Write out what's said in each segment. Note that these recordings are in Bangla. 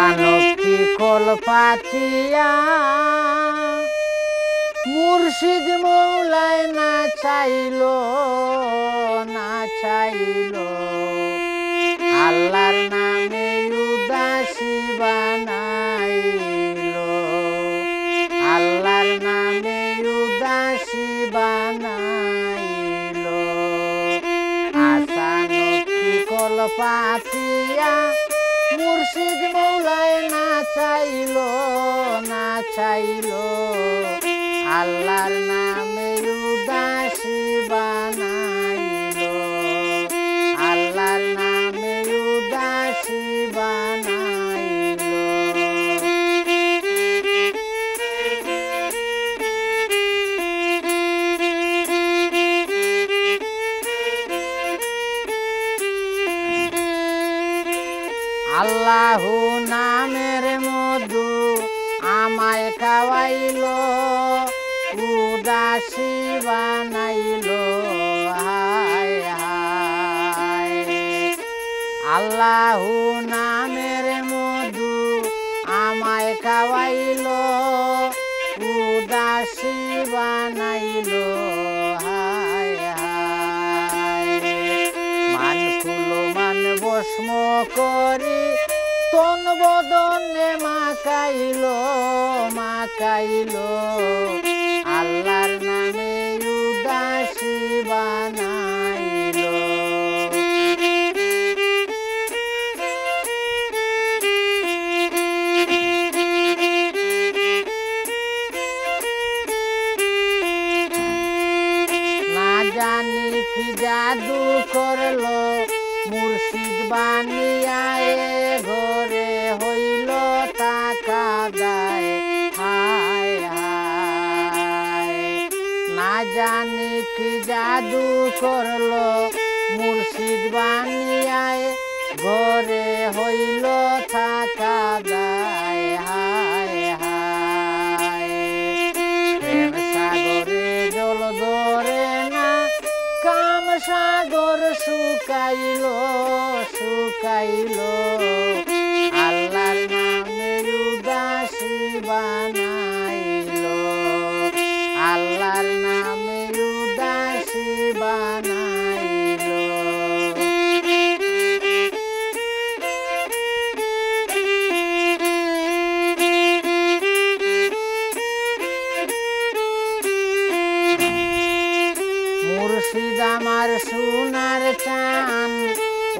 আসানকি কলপাতিয়া মুর্শিদ মৌলায় না চাইল আল্লাহর নামে উদাসী বানাইল আল্লাহর নামে উদাসী বানাইল আসানকি কলপাতিয়া মুর্শিদ মৌলায় না চাইল আল্লাহর নামে উদাসী বানাইল আল্লাহর নামে উদাসী বানাইল আল্লাহু নামের মধু আমায় খাওয়াইল উদাসী বানাইল হায় হায় আল্লাহু নামের মধু আমায় খাওয়াইল উদাসী বানাইল হায় হায় মান ফুলো মান ভস্ম করি তন বদনে মাখাইল আল্লাহর নামে উদাসী বানাইল না জানি কি জাদু করলো মুর্শিদ বানিয়ায় ঘরে হইল টাকা দায় হায় হায় না জানি কি জাদু করলো মুর্শিদ বানিয়ায় ঘরে হইল টাকা দায় হায় হায় প্রেম সাগরে জল ধরে না কাম সাগর শুকাইল আল্লাহর নামে উদাসী বানাইল আল্লাহর নামে উদাসী বানাইল মুর্শিদ আমার সোনার চান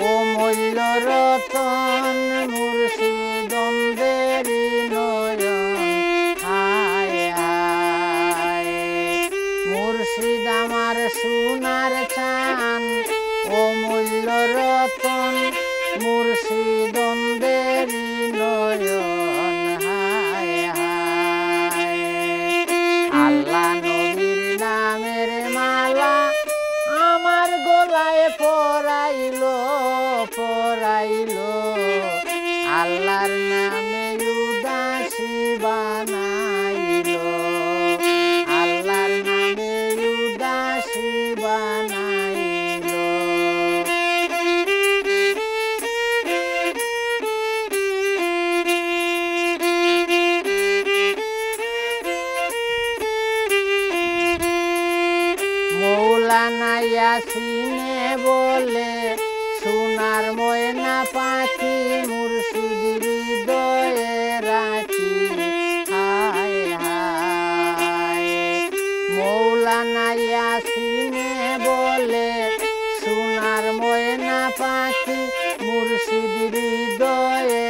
ও মূল্য রতন মুর্শিদ অন্ধেরি নয়ন হায় হায় মুর্শিদ আমার সোনার চান ও মূল্য রতন মুর্শিদ অন্ধেরি নয়ন হায় হায় আল্লাহ নবীর নামের মালা আমার গলায় পরাইল আল্লাহর নামে উদাসী বানাইল আল্লাহর নামে উদাসী বানাইল মৌলানা ইয়াসিনে বলে সোনার ময়না পাখি মুর্শিদ হৃদয়ে রাখি হায় হায় মৌলানা ইয়াসিনে বলে সোনার ময়না পাখি মুর্শিদ হৃদয়ে